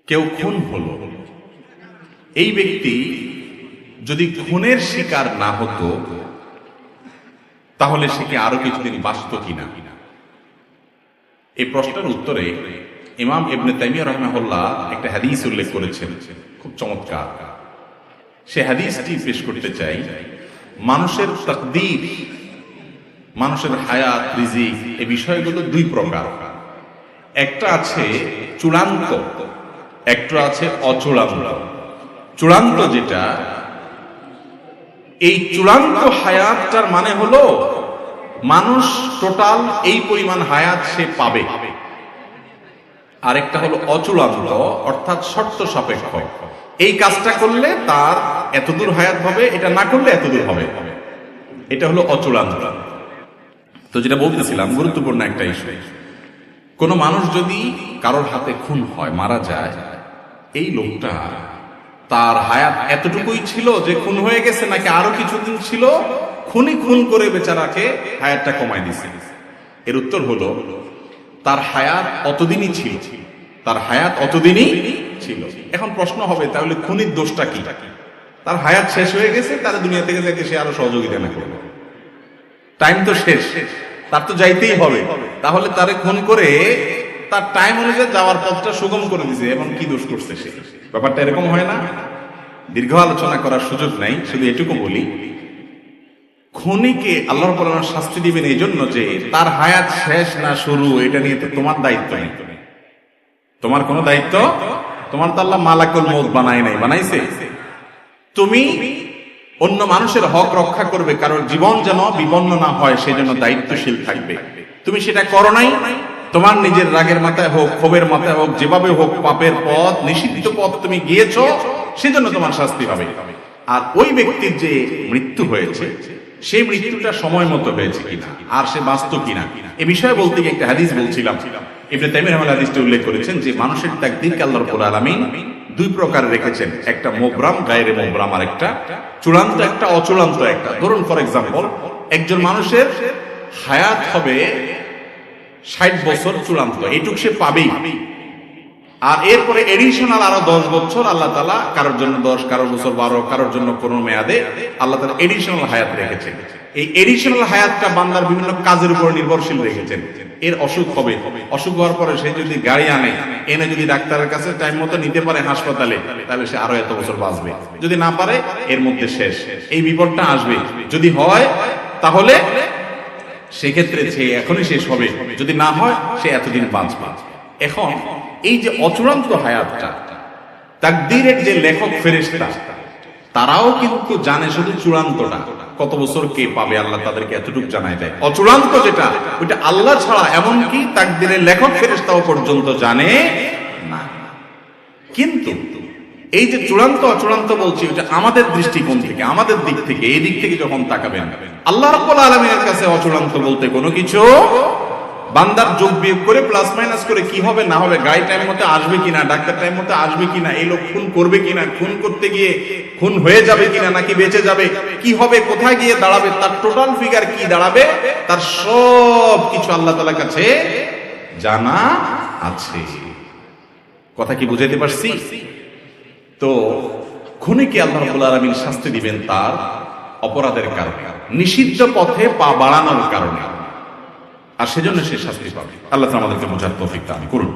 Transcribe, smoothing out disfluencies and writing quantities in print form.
কেউ খুন হলো, এই ব্যক্তি যদি খুনের শিকার না হতো তাহলে সে কি আরো কিছুদিন বাঁচত কিনা? এই প্রশ্নের উত্তরে ইমাম ইবনে তাইমিয়া রাহিমাহুল্লাহ একটা হাদিস উল্লেখ করেছেন, খুব চমৎকার। সে হাদিসটি পেশ করতে চাই। মানুষের তাকদীর, মানুষের হায়াত, রিজিক, এই বিষয়গুলো দুই প্রকার। একটা আছে চূড়ান্ত, একটা আছে অচূড়ান্ত। চূড়ান্ত যেটা, এই চূড়ান্ত হায়াতটার মানে হলো মানুষ টোটাল এই পরিমাণ হায়াত সে পাবে। আরেকটা হলো অচূড়ান্ত, অর্থাৎ শর্ত সাপেক্ষ। এই কাজটা করলে তার এতদূর হায়াত হবে, এটা না করলে এতদূর হবে। এটা হলো অচূড়ান্ত। তো যেটা বলতেছিলাম, গুরুত্বপূর্ণ একটা ইস্যু। কোন মানুষ যদি কারোর হাতে খুন হয়, মারা যায়, এই লোকটা তার হায়াত এতটুকুই ছিল যে খুন হয়ে গেছে, নাকি আরো কিছুদিন ছিল, খুন করে বেচারাকে হায়াতটা কমাই দিছে? এর উত্তর হলো তার হায়াত অতদিনই ছিল, তার হায়াত অতদিনই ছিল। এখন প্রশ্ন হবে, তাহলে খুনির দোষটা কি? তার হায়াত শেষ হয়ে গেছে, তার দুনিয়া থেকে যাইতে সে আরো সহযোগিতা না করবে, টাইম তো শেষ, তার তো যাইতেই হবে। তাহলে তারে খুন করে তার টাইম অনুযায়ী যাওয়ার পথটা সুগম করে দিছে, এবং কি দোষ করছে সে? ব্যাপারটা এরকম হয় না? দীর্ঘ আলোচনা করার সুযোগ নাই, শুধু এটুকু বলি, খুনিকে আল্লাহর রাব্বুল শাস্তি দিবেন এই জন্য যে তার হায়াত শেষ না শুরু, এটা নিয়ে তো তোমার দায়িত্ব নেই। তোমার কোনো দায়িত্ব, তোমার তো আল্লাহ মালাকুল মউত বানায় নাই, বানাইছে। তুমি অন্য মানুষের হক রক্ষা করবে, কারণ জীবন যেন বিপন্ন না হয় সেই জন্য দায়িত্বশীল থাকবে। তুমি সেটা করো নাই, তোমার নিজের রাগের মাথায় হোক, ক্ষোভের মাথায় হোক, যেভাবে হোক, পাপের পথ, নিষিদ্ধ পথ তুমি গিয়েছো, সেজন্য তোমার শাস্তি হবে। আর ওই ব্যক্তির যে মৃত্যু হয়েছে, সেই মৃত্যুটা সময় মতো হয়েছে কিনা, আর সে বাঁচত কিনা, এ বিষয়ে বলতে গিয়ে একটা হাদিস বলছিলাম। ইবনে তাইমিয়া রাহিমাহুল্লাহ হাদিসটি উল্লেখ করেছেন যে মানুষের তাকদীরকে আল্লাহ রাব্বুল আলামিন দুই প্রকার রেখেছেন, একটা মুবরাম, গায়রে মুবরাম, আর একটা চূড়ান্ত, একটা অচূড়ান্ত। একটা ধরুন, ফর এক্সাম্পল, একজন মানুষের হায়াত হবে 60 বছর, চূড়ান্ত, এইটুক সে পাবেই। আর এরপরে এডিশনাল আরো 10 বছর আল্লাহ তাআলা কারোর জন্য 10, কারোর বছর 12, কারোর জন্য কোনো মেয়াদে আল্লাহ তাআলা এডিশনাল হায়াত রেখেছেন। এই এডিশনাল হায়াতটা বান্দার বিভিন্ন কাজের উপর নির্ভরশীল রেখেছেন। এর অসুখ হবে, অসুখ হওয়ার পরে সে যদি গাড়ি আনে, এনে যদি ডাক্তারের কাছে টাইম মতো নিতে পারে হাসপাতালে, তাহলে সে আরো এত বছর বাঁচবে। যদি না পারে, এর মধ্যে শেষ, এই বিপদটা আসবে। যদি হয় তাহলে সেক্ষেত্রে সে এখনই শেষ হবে, যদি না হয় সে এতদিন বাঁচবে। এখন এই যে অচূড়ান্ত হায়াতটা, তাকদীরের যে লেখক ফেরেশতা, তারাও কিন্তু জানে শুধু চূড়ান্তটা, কত বছর কে পাবে, আল্লাহ তাদেরকে এতটুকু জানায় দেয়। অচূড়ান্ত যেটা, ওইটা আল্লাহ ছাড়া এমনকি তাকদীরের লেখক ফেরেশতাও পর্যন্ত জানে না। কিন্তু এই যে চূড়ান্ত অচূড়ান্ত বলছি, ওটা আমাদের দৃষ্টিকোণ থেকে, আমাদের দিক থেকে, এই দিক থেকে যখন তাকাবেন, আল্লাহ রাব্বুল আলামিনের কাছে অচূড়ান্ত বলতে কোনো কিছু, বান্দার যোগ বিয়োগ করে, প্লাস মাইনাস করে, কি হবে না হবে, গাড়ি টাইম মতো আসবে কিনা, ডাক্তার টাইম মতো আসবে কিনা, এই লোক খুন করবে কিনা, খুন করতে গিয়ে খুন হয়ে যাবে কিনা, নাকি বেঁচে যাবে, কি হবে, কোথায় গিয়ে দাঁড়াবে, তার টোটাল ফিগার কি দাঁড়াবে, তার সব কিছু আল্লাহ তাআলার কাছে জানা আছে। কথা কি বুঝাইতে পারছি? তো খুনিকে আল্লাহ রাব্বুল আলামিন শাস্তি দিবেন তার অপরাধের কারণে, নিষিদ্ধ পথে পা বাড়ানোর কারণে, আর সেজন্য সে শাস্তি পাবে। আল্লাহ আমাদেরকে বোঝার তৌফিক দান করুন।